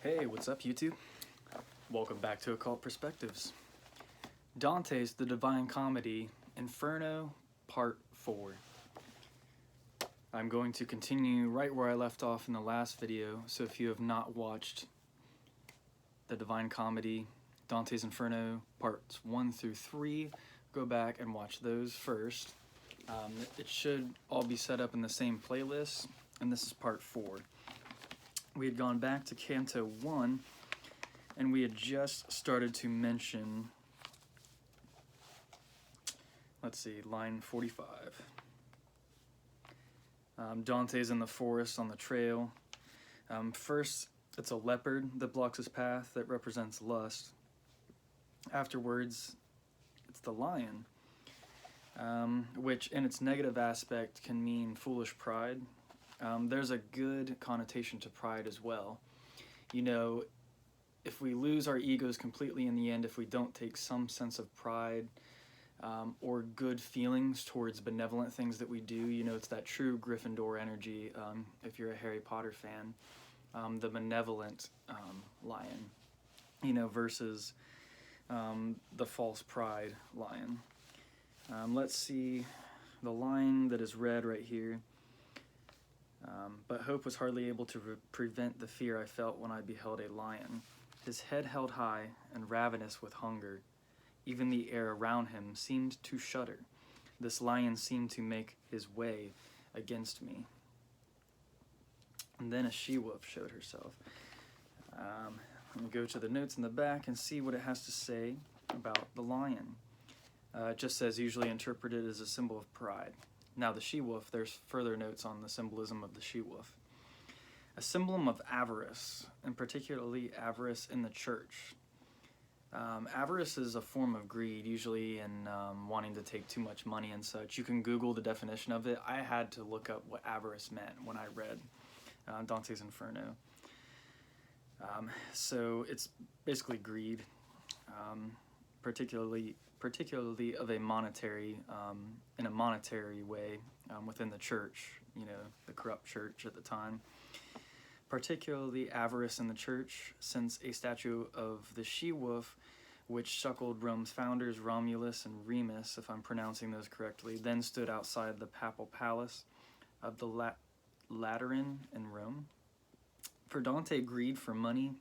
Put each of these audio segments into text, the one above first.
Hey, what's up, YouTube? Welcome back to Occult Perspectives. Dante's The Divine Comedy, Inferno, Part 4. I'm going to continue right where I left off in the last video, so if you have not watched The Divine Comedy, Dante's Inferno, Parts 1 through 3, go back and watch those first. It should all be set up in the same playlist, and this is Part 4. We had gone back to Canto 1, and we had just started to mention, let's see, line 45. Dante's in the forest on the trail. First, it's a leopard that blocks his path that represents lust. Afterwards, it's the lion, which in its negative aspect can mean foolish pride. There's a good connotation to pride as well. You know, if we lose our egos completely in the end, if we don't take some sense of pride or good feelings towards benevolent things that we do, you know, it's that true Gryffindor energy, if you're a Harry Potter fan, the benevolent lion, you know, versus the false pride lion. Let's see the line that is read right here. But hope was hardly able to prevent the fear I felt when I beheld a lion, his head held high and ravenous with hunger. Even the air around him seemed to shudder. This lion seemed to make his way against me. And then a she-wolf showed herself. Let me go to the notes in the back and see what it has to say about the lion. It just says, usually interpreted as a symbol of pride. Now the she-wolf, there's further notes on the symbolism of the she-wolf. A symbol of avarice, and particularly avarice in the church. Avarice is a form of greed, usually in wanting to take too much money and such. You can Google the definition of it. I had to look up what avarice meant when I read Dante's Inferno. So it's basically greed, particularly of a monetary, in a monetary way within the church, you know, the corrupt church at the time. Particularly avarice in the church, since a statue of the she-wolf, which suckled Rome's founders Romulus and Remus, if I'm pronouncing those correctly, then stood outside the papal palace of the Lateran in Rome. For Dante, greed for money,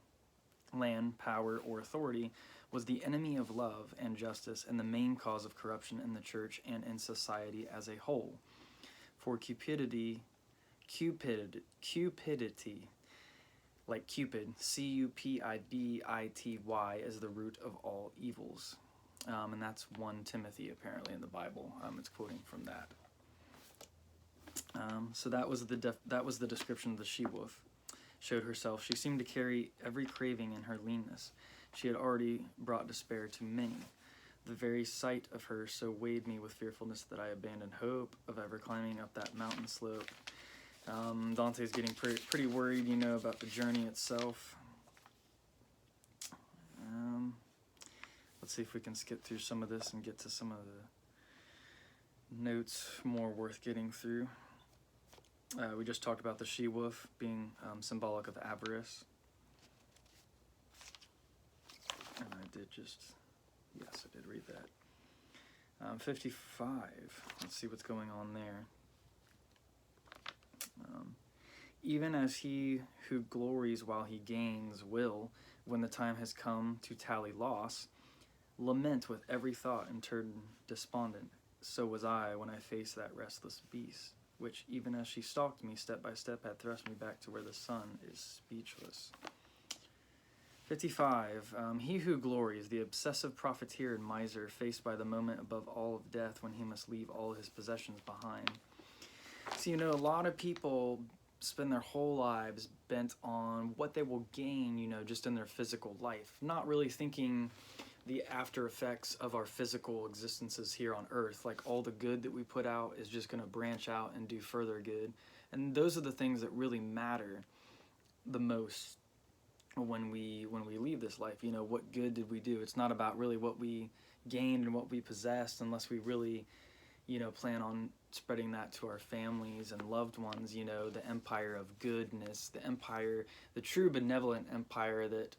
land, power, or authority was the enemy of love and justice and the main cause of corruption in the church and in society as a whole. For cupidity, like Cupid, Cupidity, is the root of all evils. And that's 1 Timothy apparently in the Bible. It's quoting from that. So that was the description of the she-wolf. Showed herself. She seemed to carry every craving in her leanness. She had already brought despair to many. The very sight of her so weighed me with fearfulness that I abandoned hope of ever climbing up that mountain slope. Dante's getting pretty worried, you know, about the journey itself. Let's see if we can skip through some of this and get to some of the notes more worth getting through. We just talked about the she-wolf being symbolic of avarice. And I did read that. 55, let's see what's going on there. Even as he who glories while he gains will, when the time has come to tally loss, lament with every thought and turn despondent, so was I when I faced that restless beast, which even as she stalked me step by step had thrust me back to where the sun is speechless. 55. He who glories, the obsessive profiteer and miser, faced by the moment above all of death when he must leave all his possessions behind. So, you know, a lot of people spend their whole lives bent on what they will gain, you know, just in their physical life, not really thinking the after effects of our physical existences here on earth. Like, all the good that we put out is just going to branch out and do further good. And those are the things that really matter the most when we leave this life. You know, what good did we do? It's not about really what we gained and what we possessed, unless we really, you know, plan on spreading that to our families and loved ones, you know, the empire of goodness, the empire, the true benevolent empire that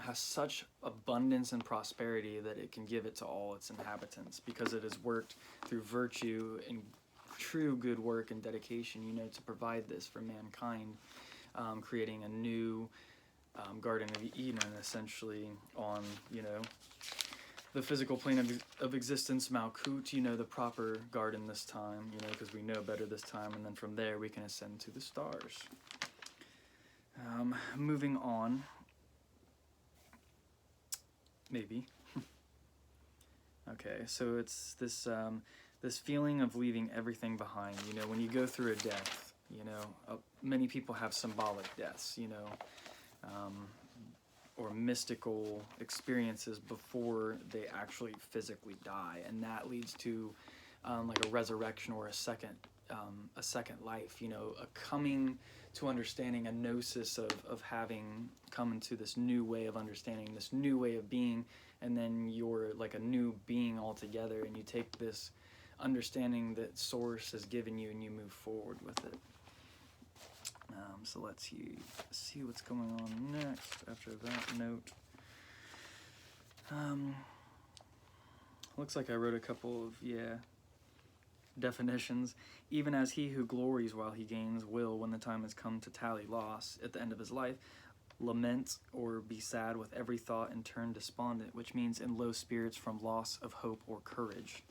has such abundance and prosperity that it can give it to all its inhabitants, because it has worked through virtue and true good work and dedication, you know, to provide this for mankind, creating a new Garden of Eden, essentially, on, you know, the physical plane of existence, Malkut, you know, the proper garden this time, you know, because we know better this time, and then from there we can ascend to the stars. Moving on. Maybe. Okay, so it's this this feeling of leaving everything behind. You know, when you go through a death, you know, many people have symbolic deaths, you know, or mystical experiences before they actually physically die, and that leads to like a resurrection or a second life, you know, a coming to understanding, a gnosis of having come into this new way of understanding, this new way of being, and then you're like a new being altogether, and you take this understanding that Source has given you and you move forward with it. So let's see what's going on next after that note. Looks like I wrote a couple of, definitions. Even as he who glories while he gains will, when the time has come to tally loss at the end of his life, lament or be sad with every thought and turn despondent, which means in low spirits from loss of hope or courage.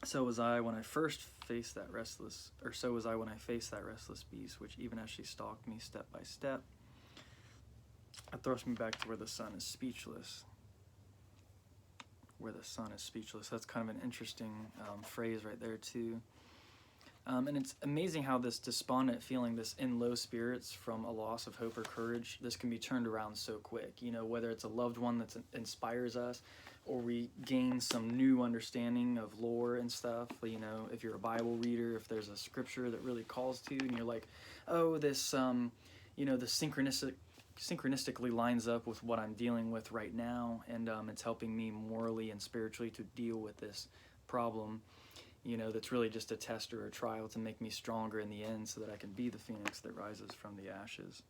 So was I when I first faced that restless, or so was I when I faced that restless beast, which even as she stalked me step by step, it thrust me back to where the sun is speechless. Where the sun is speechless. That's kind of an interesting phrase right there too. And it's amazing how this despondent feeling, this in low spirits from a loss of hope or courage, this can be turned around so quick. You know, whether it's a loved one that inspires us, or we gain some new understanding of lore and stuff. You know, if you're a Bible reader, if there's a scripture that really calls to you, and you're like, oh, this, you know, the synchronistically lines up with what I'm dealing with right now, and it's helping me morally and spiritually to deal with this problem, you know, that's really just a test or a trial to make me stronger in the end so that I can be the phoenix that rises from the ashes.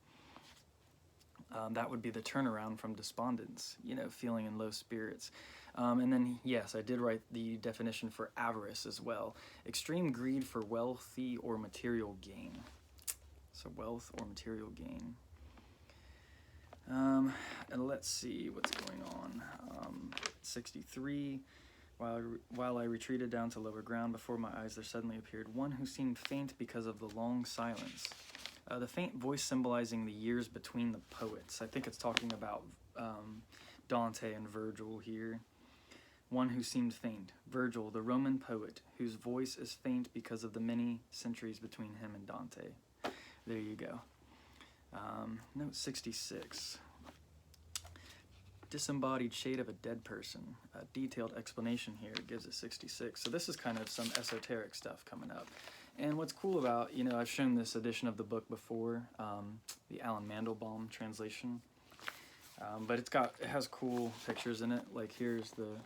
That would be the turnaround from despondence, you know, feeling in low spirits. And then, yes, I did write the definition for avarice as well. Extreme greed for wealthy or material gain. So wealth or material gain. And let's see what's going on. 63. While I retreated down to lower ground, before my eyes there suddenly appeared one who seemed faint because of the long silence. The faint voice symbolizing the years between the poets. I think it's talking about Dante and Virgil here. One who seemed faint. Virgil, the Roman poet, whose voice is faint because of the many centuries between him and Dante. There you go. Note 66. Disembodied shade of a dead person. A detailed explanation here gives it 66. So this is kind of some esoteric stuff coming up. And what's cool about, you know, I've shown this edition of the book before, the Alan Mandelbaum translation, but it has cool pictures in it. Like here's the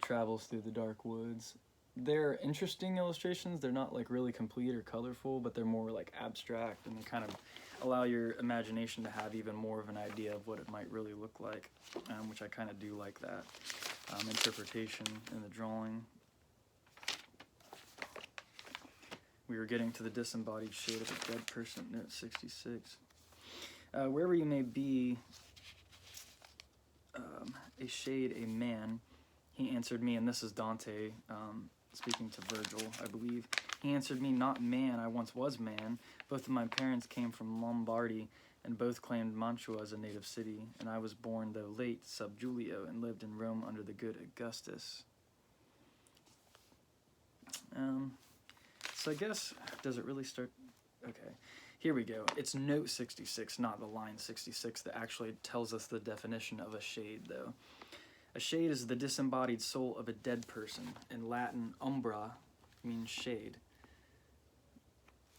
travels through the dark woods. They're interesting illustrations. They're not like really complete or colorful, but they're more like abstract, and they kind of allow your imagination to have even more of an idea of what it might really look like, which I kind of do like that interpretation in the drawing. We were getting to the disembodied shade of a dead person, note 66. Wherever you may be, a shade, a man, he answered me, and this is Dante speaking to Virgil, I believe. He answered me, not man, I once was man. Both of my parents came from Lombardy, and both claimed Mantua as a native city, and I was born, though late, sub Julio, and lived in Rome under the good Augustus. So I guess, does it really start? Okay, here we go. It's note 66, not the line 66, that actually tells us the definition of a shade, though. A shade is the disembodied soul of a dead person. In Latin, umbra means shade.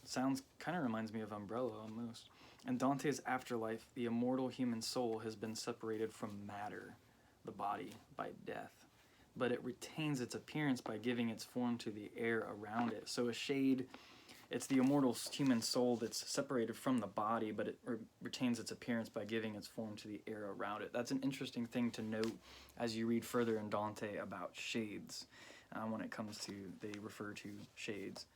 Sounds kind of reminds me of umbrella almost. In Dante's afterlife, the immortal human soul has been separated from matter, the body, by death. but it retains its appearance by giving its form to the air around it. So a shade, it's the immortal human soul that's separated from the body, but it retains its appearance by giving its form to the air around it. That's an interesting thing to note as you read further in Dante about shades. When it comes to, they refer to shades.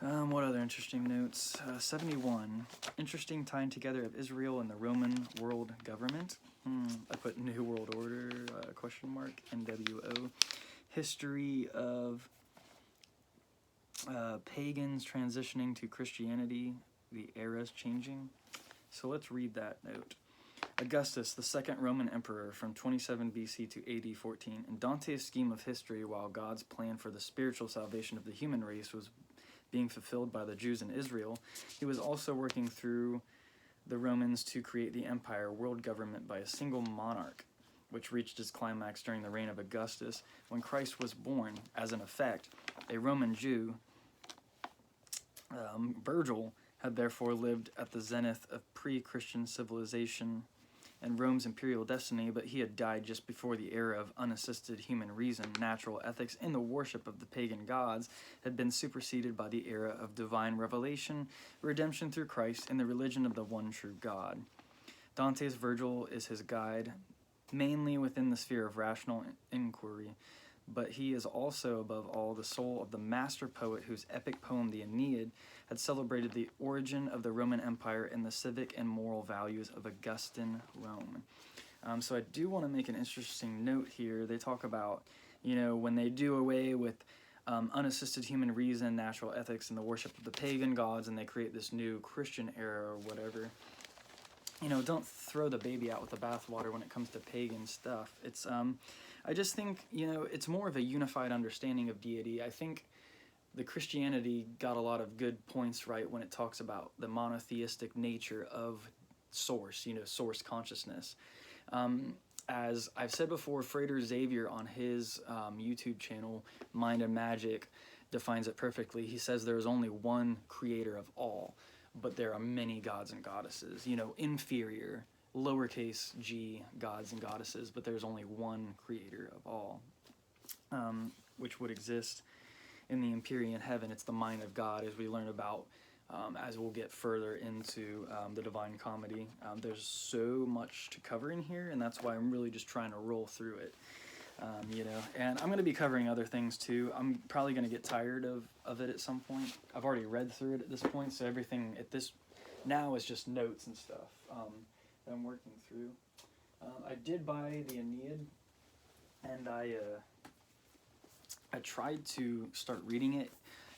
What other interesting notes? 71. Interesting tying together of Israel and the Roman world government. I put New World Order, question mark, NWO. History of pagans transitioning to Christianity, the eras changing. So let's read that note. Augustus, the second Roman emperor from 27 BC to AD 14. In Dante's scheme of history, while God's plan for the spiritual salvation of the human race was being fulfilled by the Jews in Israel, he was also working through the Romans to create the empire, world government by a single monarch, which reached its climax during the reign of Augustus, when Christ was born. As an effect, a Roman Jew, Virgil, had therefore lived at the zenith of pre-Christian civilization and Rome's imperial destiny, but he had died just before the era of unassisted human reason, natural ethics, and the worship of the pagan gods had been superseded by the era of divine revelation, redemption through Christ, and the religion of the one true God. Dante's Virgil is his guide, mainly within the sphere of rational inquiry, but he is also, above all, the soul of the master poet whose epic poem, the Aeneid, had celebrated the origin of the Roman Empire and the civic and moral values of Augustan Rome. So I do want to make an interesting note here. They talk about, when they do away with unassisted human reason, natural ethics, and the worship of the pagan gods, and they create this new Christian era or whatever, don't throw the baby out with the bathwater when it comes to pagan stuff. It's, I just think, it's more of a unified understanding of deity. I think the Christianity got a lot of good points right when it talks about the monotheistic nature of source, source consciousness. As I've said before, Frater Xavier on his YouTube channel, Mind and Magic, defines it perfectly. He says there is only one creator of all, but there are many gods and goddesses, inferior, lowercase g gods and goddesses, but there's only one creator of all, which would exist in the Empyrean heaven. It's the mind of God, as we learn about as we'll get further into the Divine Comedy. There's so much to cover in here, and that's why I'm really just trying to roll through it. And I'm going to be covering other things too. I'm probably going to get tired of it at some point. I've already read through it at this point, so everything at this now is just notes and stuff that I'm working through. I did buy the Aeneid, and I tried to start reading it,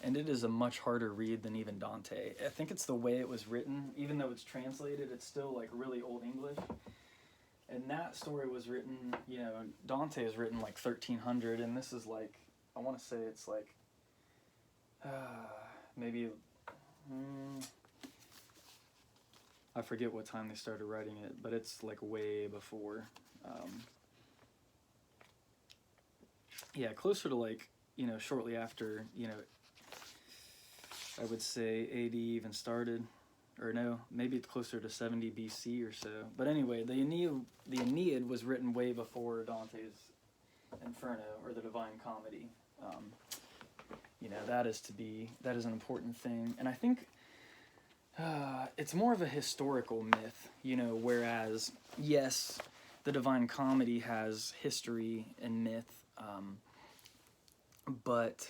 and it is a much harder read than even Dante. I think it's the way it was written. Even though it's translated, it's still like really Old English. And that story was written, Dante is written like 1300, and this is like, I want to say it's like, maybe, I forget what time they started writing it, but it's like way before, closer to like, shortly after, I would say AD even started. Or no, maybe it's closer to 70 BC or so. But anyway, the Aeneid was written way before Dante's Inferno or the Divine Comedy. That is an important thing. And I think it's more of a historical myth, whereas, yes, the Divine Comedy has history and myth, but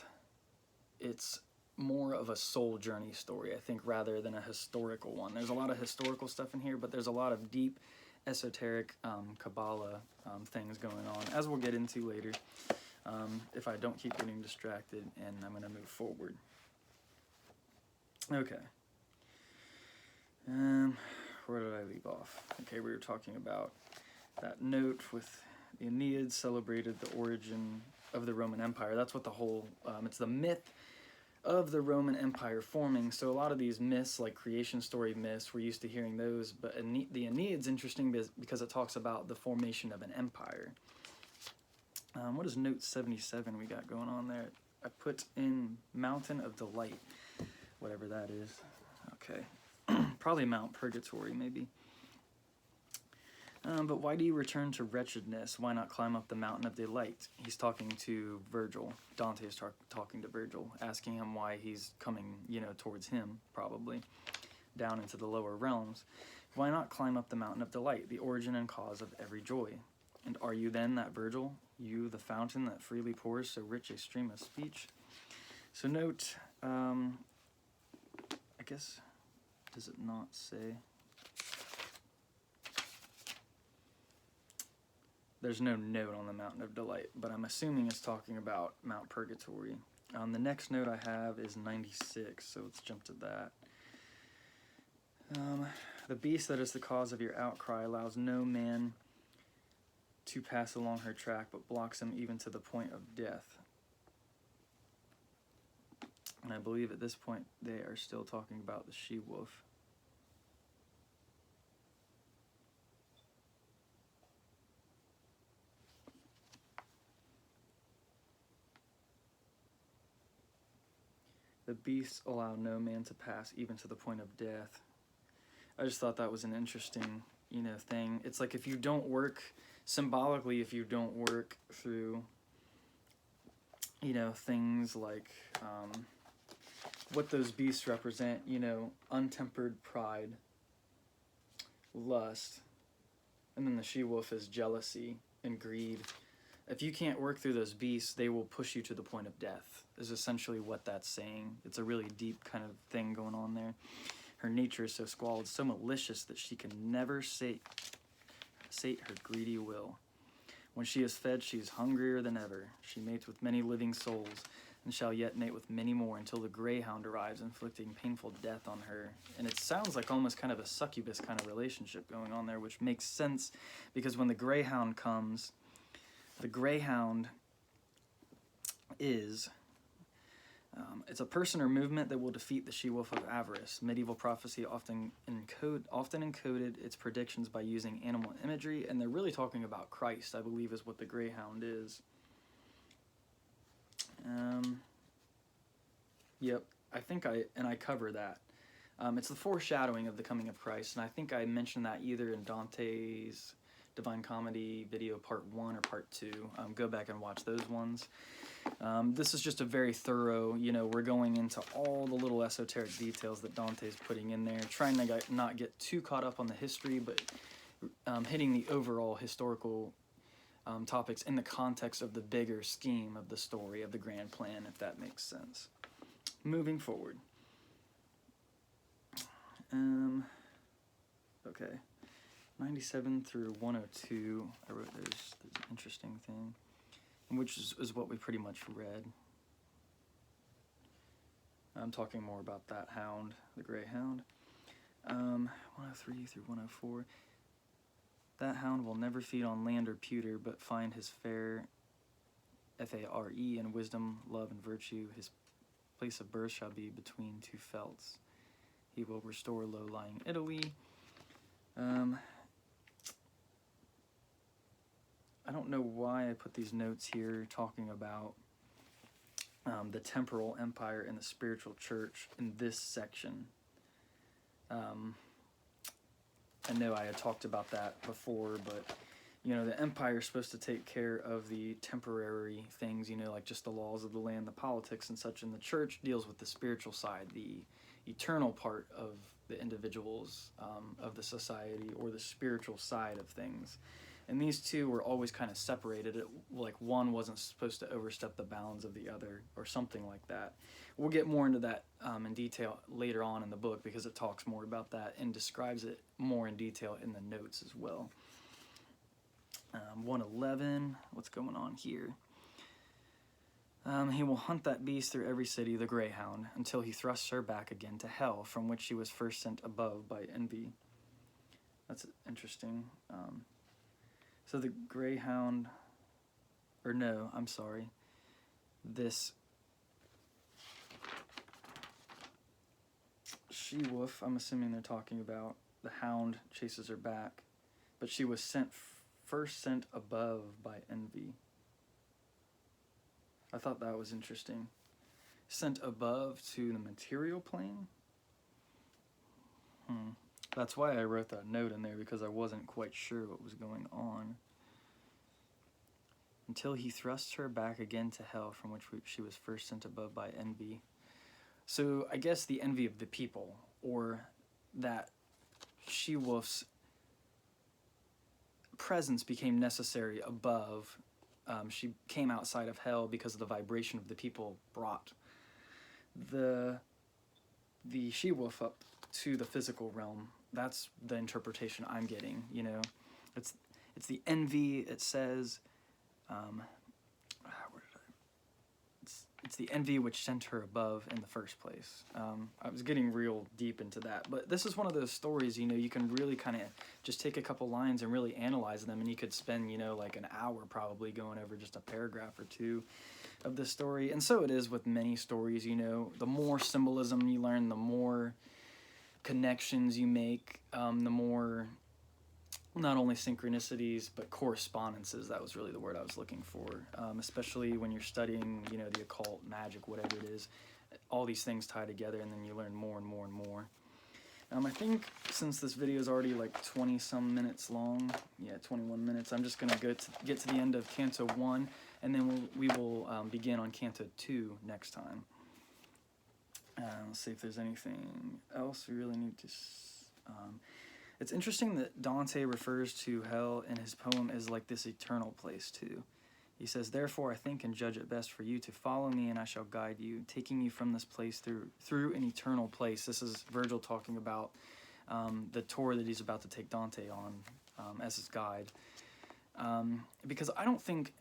it's more of a soul journey story, I think, rather than a historical one. There's a lot of historical stuff in here, but there's a lot of deep, esoteric Kabbalah things going on, as we'll get into later, if I don't keep getting distracted, and I'm going to move forward. Okay. Where did I leave off? Okay, we were talking about that note with the Aeneid celebrated the origin of the Roman Empire. That's what the whole, it's the myth of the Roman Empire forming. So a lot of these myths, like creation story myths, we're used to hearing those, but the Aeneid's interesting because it talks about the formation of an empire. What is note 77 we got going on there? I put in Mountain of Delight, whatever that is. Okay. Probably Mount Purgatory, maybe. But why do you return to wretchedness? Why not climb up the mountain of delight? He's talking to Virgil. Dante is talking to Virgil, asking him why he's coming, towards him, probably, down into the lower realms. Why not climb up the mountain of delight, the origin and cause of every joy? And are you then that Virgil, you the fountain that freely pours so rich a stream of speech? So note, I guess, does it not say? There's no note on the Mountain of Delight, but I'm assuming it's talking about Mount Purgatory. The next note I have is 96, so let's jump to that. The beast that is the cause of your outcry allows no man to pass along her track, but blocks him even to the point of death. And I believe at this point they are still talking about the she-wolf. The beasts allow no man to pass even to the point of death. I just thought that was an interesting, thing. It's like if you don't work, symbolically, if you don't work through, things like what those beasts represent, untempered pride, lust, and then the she-wolf is jealousy and greed. If you can't work through those beasts, they will push you to the point of death, is essentially what that's saying. It's a really deep kind of thing going on there. Her nature is so squalid, so malicious that she can never sate her greedy will. When she is fed, she is hungrier than ever. She mates with many living souls, and shall yet mate with many more until the greyhound arrives, inflicting painful death on her. And it sounds like almost kind of a succubus kind of relationship going on there, which makes sense because when the greyhound comes, the greyhound is... it's a person or movement that will defeat the she-wolf of avarice. Medieval prophecy often encoded its predictions by using animal imagery, and they're really talking about Christ, I believe, is what the greyhound is. Yep, I cover that. It's the foreshadowing of the coming of Christ, and I think I mentioned that either in Dante's Divine Comedy video part 1 or part 2. Go back and watch those ones. This is just a very thorough, we're going into all the little esoteric details that Dante's putting in there, trying to not get too caught up on the history, but hitting the overall historical topics in the context of the bigger scheme of the story, of the grand plan, if that makes sense. Moving forward. Okay. 97 through 102, I wrote there's an interesting thing, which is what we pretty much read. I'm talking more about that hound, the greyhound. 103 through 104. That hound will never feed on land or pewter, but find his fare, fare, in wisdom, love, and virtue. His place of birth shall be between two felts. He will restore low-lying Italy. I don't know why I put these notes here talking about the temporal empire and the spiritual church in this section. I know I had talked about that before, but the empire is supposed to take care of the temporary things, like just the laws of the land, the politics and such, and the church deals with the spiritual side, the eternal part of the individuals, of the society, or the spiritual side of things. And these two were always kind of separated. Like one wasn't supposed to overstep the bounds of the other, or something like that. We'll get more into that in detail later on in the book, because it talks more about that and describes it more in detail in the notes as well. 111, what's going on here? He will hunt that beast through every city, the greyhound, until he thrusts her back again to hell, from which she was first sent above by envy. That's interesting. So the greyhound, or no, I'm sorry, this she-wolf, I'm assuming they're talking about, the hound chases her back, but she was first sent above by envy. I thought that was interesting. Sent above to the material plane? That's why I wrote that note in there, because I wasn't quite sure what was going on. Until he thrusts her back again to hell, from which she was first sent above by envy. So I guess the envy of the people, or that she-wolf's presence became necessary above. She came outside of hell because the vibration of the people brought the she-wolf up to the physical realm. That's the interpretation I'm getting, you know. It's the envy, it says, it's the envy which sent her above in the first place. I was getting real deep into that, but this is one of those stories, you know, you can really kind of just take a couple lines and really analyze them, and you could spend, you know, like an hour probably going over just a paragraph or two of the story. And so it is with many stories, you know. The more symbolism you learn, the more connections you make, the more not only synchronicities but correspondences. That was really the word I was looking for, especially when you're studying, you know, the occult, magic, whatever it is. All these things tie together, and then you learn more and more and more. I think since this video is already like 20 some minutes long, yeah, 21 minutes, I'm just gonna get to the end of Canto 1, and then we will begin on Canto 2 next time. Let's see if there's anything else we really need to... It's interesting that Dante refers to hell in his poem as like this eternal place too. He says, "Therefore I think and judge it best for you to follow me, and I shall guide you, taking you from this place through an eternal place." This is Virgil talking about the tour that he's about to take Dante on as his guide. Because I don't think...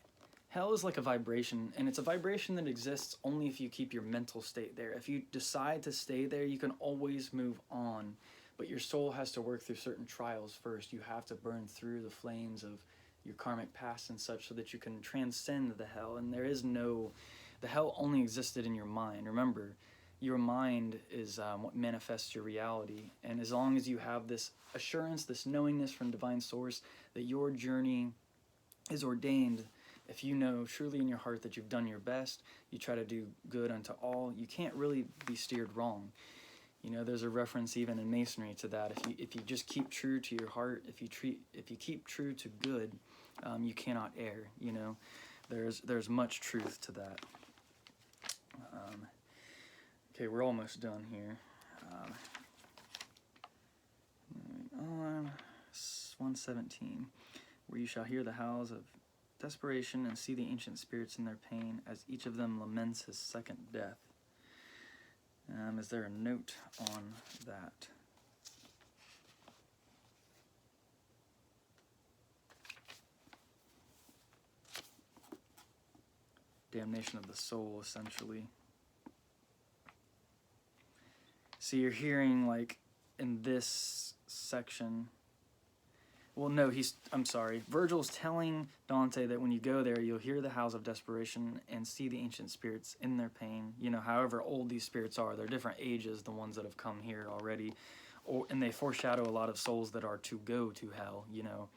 Hell is like a vibration, and it's a vibration that exists only if you keep your mental state there. If you decide to stay there, you can always move on. But your soul has to work through certain trials first. You have to burn through the flames of your karmic past and such so that you can transcend the hell. And there is no... The hell only existed in your mind. Remember, your mind is what manifests your reality. And as long as you have this assurance, this knowingness from divine source that your journey is ordained, if you know truly in your heart that you've done your best, you try to do good unto all, you can't really be steered wrong. You know, there's a reference even in Masonry to that. If you just keep true to your heart, if you keep true to good, you cannot err. You know, there's much truth to that. Okay, we're almost done here. On 117, where you shall hear the howls of desperation and see the ancient spirits in their pain, as each of them laments his second death. Is there a note on that? Damnation of the soul, essentially. So you're hearing, like, in this section... Well, no, I'm sorry. Virgil's telling Dante that when you go there, you'll hear the howls of desperation and see the ancient spirits in their pain. You know, however old these spirits are, they're different ages, the ones that have come here already. And they foreshadow a lot of souls that are to go to hell, you know,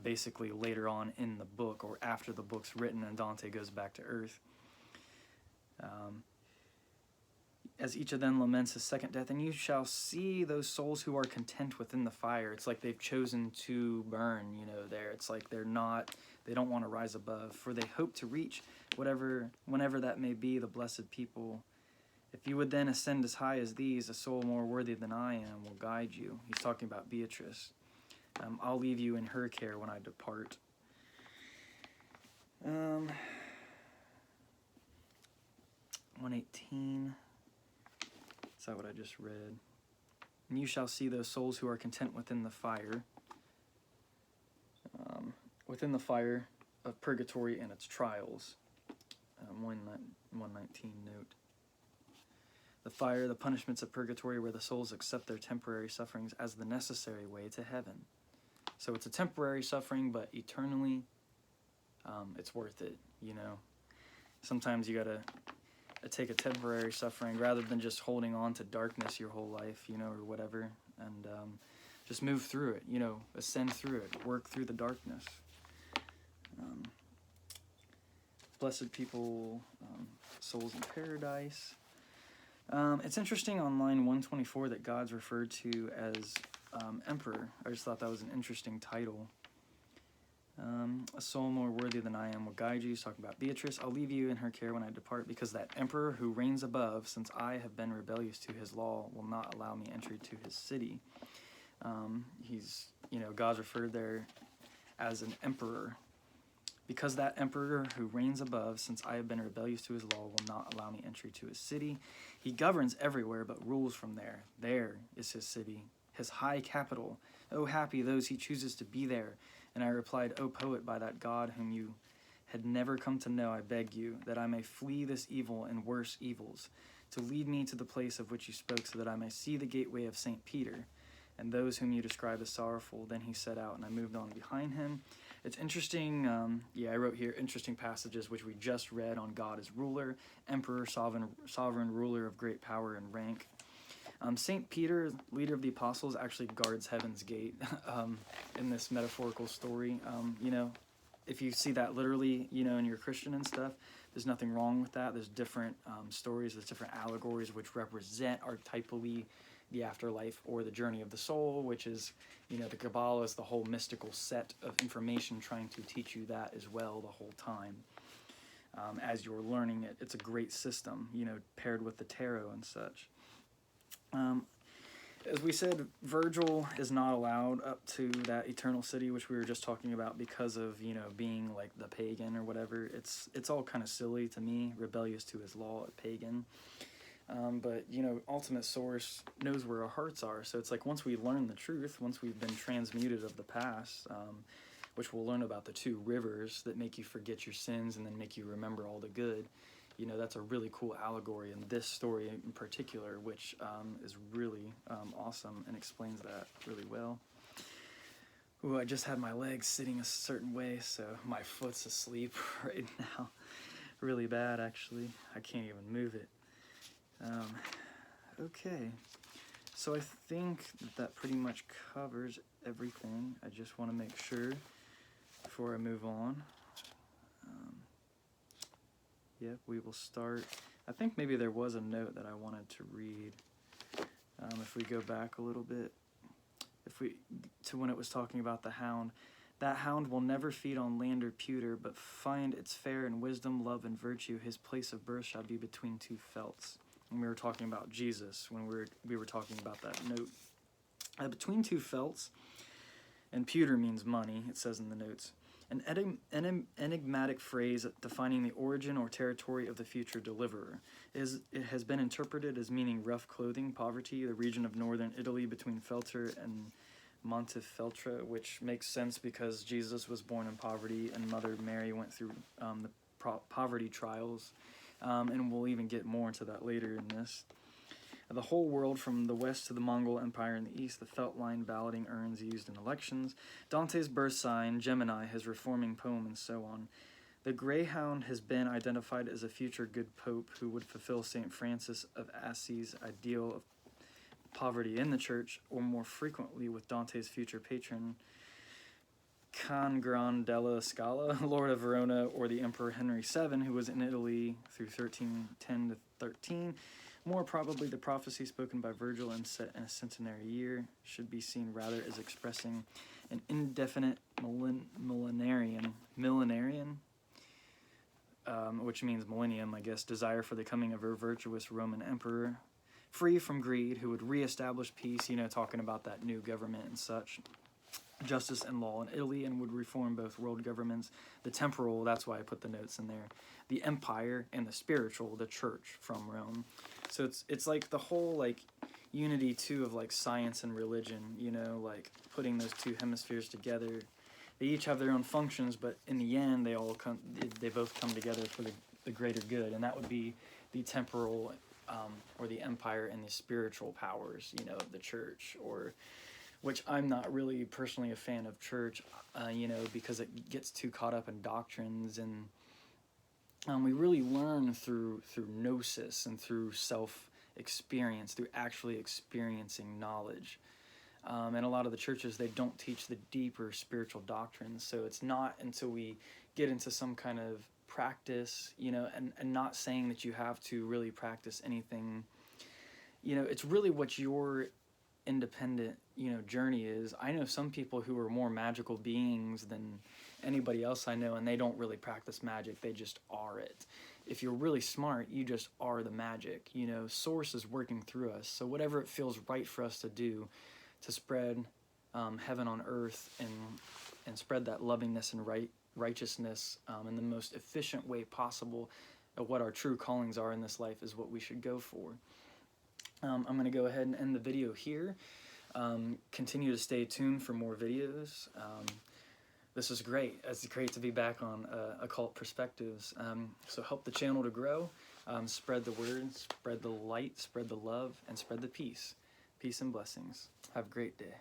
basically later on in the book or after the book's written and Dante goes back to Earth. As each of them laments his second death, and you shall see those souls who are content within the fire. It's like they've chosen to burn, you know, there. It's like they don't want to rise above, for they hope to reach whenever that may be, the blessed people. If you would then ascend as high as these, a soul more worthy than I am will guide you. He's talking about Beatrice. I'll leave you in her care when I depart. 118. Is that what I just read? And you shall see those souls who are content within the fire of purgatory and its trials. 119 note. The fire, the punishments of purgatory, where the souls accept their temporary sufferings as the necessary way to heaven. So it's a temporary suffering, but eternally, it's worth it, you know. Sometimes you gotta take a temporary suffering rather than just holding on to darkness your whole life, you know, or whatever, and just move through it, you know, ascend through it, work through the darkness. Blessed people, souls in paradise. It's interesting on line 124 that God's referred to as emperor. I just thought that was an interesting title. A soul more worthy than I am will guide you. He's talking about Beatrice. I'll leave you in her care when I depart, because that emperor who reigns above, since I have been rebellious to his law, will not allow me entry to his city. He's, God's referred there as an emperor. Because that emperor who reigns above, since I have been rebellious to his law, will not allow me entry to his city. He governs everywhere, but rules from there. There is his city, his high capital. Oh, happy those he chooses to be there. And I replied, O poet, by that God whom you had never come to know, I beg you, that I may flee this evil and worse evils, to lead me to the place of which you spoke, so that I may see the gateway of St. Peter, and those whom you describe as sorrowful. Then he set out, and I moved on behind him. It's interesting, I wrote here, interesting passages which we just read on God as ruler, emperor, sovereign ruler of great power and rank. St. Peter, leader of the apostles, actually guards heaven's gate in this metaphorical story. If you see that literally, and you're a Christian and stuff, there's nothing wrong with that. There's different stories, there's different allegories which represent archetypally the afterlife or the journey of the soul, which is, the Kabbalah is the whole mystical set of information trying to teach you that as well the whole time. As you're learning it, it's a great system, paired with the tarot and such. As we said, Virgil is not allowed up to that eternal city, which we were just talking about, because of, being like the pagan or whatever. It's all kind of silly to me, rebellious to his law, a pagan. But, ultimate source knows where our hearts are. So it's like once we learn the truth, once we've been transmuted of the past, which we'll learn about the two rivers that make you forget your sins and then make you remember all the good. That's a really cool allegory in this story in particular, which is really awesome and explains that really well. Ooh, I just had my legs sitting a certain way, so my foot's asleep right now. Really bad, actually. I can't even move it. Okay, so I think that pretty much covers everything. I just want to make sure before I move on. Yep, we will start. I think maybe there was a note that I wanted to read. If we go back a little bit, to when it was talking about the hound. That hound will never feed on land or pewter, but find its fare in wisdom, love, and virtue. His place of birth shall be between two felts. And we were talking about Jesus when we were talking about that note. Between two felts, and pewter means money, it says in the notes. An enigmatic phrase defining the origin or territory of the future deliverer. It has been interpreted as meaning rough clothing, poverty, the region of northern Italy between Feltre and Montefeltro, which makes sense because Jesus was born in poverty and Mother Mary went through the poverty trials, and we'll even get more into that later in this. The whole world, from the west to the Mongol Empire in the east, the felt line balloting urns used in elections, Dante's birth sign, Gemini, his reforming poem, and so on. The greyhound has been identified as a future good pope who would fulfill St. Francis of Assisi's ideal of poverty in the church, or more frequently with Dante's future patron, Can Gran della Scala, Lord of Verona, or the Emperor Henry VII, who was in Italy through 1310 to 13. More probably, the prophecy spoken by Virgil and set in a centenary year should be seen rather as expressing an indefinite millenarian, which means millennium, I guess, desire for the coming of a virtuous Roman emperor, free from greed, who would reestablish peace, talking about that new government and such, justice and law in Italy, and would reform both world governments, the temporal, that's why I put the notes in there, the empire, and the spiritual, the church from Rome. So it's like the whole unity too of science and religion, putting those two hemispheres together. They each have their own functions, but in the end they both come together for the greater good, and that would be the temporal or the empire, and the spiritual powers, of the church, or which I'm not really personally a fan of church, because it gets too caught up in doctrines, and we really learn through gnosis and through self-experience, through actually experiencing knowledge. And a lot of the churches, they don't teach the deeper spiritual doctrines, so it's not until we get into some kind of practice, and not saying that you have to really practice anything, it's really what your independent, journey is. I know some people who are more magical beings than anybody else I know, and they don't really practice magic. They just are it. If you're really smart, you just are the magic. Source is working through us. So whatever it feels right for us to do to spread heaven on earth and spread that lovingness and righteousness in the most efficient way possible of what our true callings are in this life is what we should go for. I'm going to go ahead and end the video here. Continue to stay tuned for more videos. This is great. It's great to be back on Occult Perspectives. So help the channel to grow. Spread the word, spread the light, spread the love, and spread the peace. Peace and blessings. Have a great day.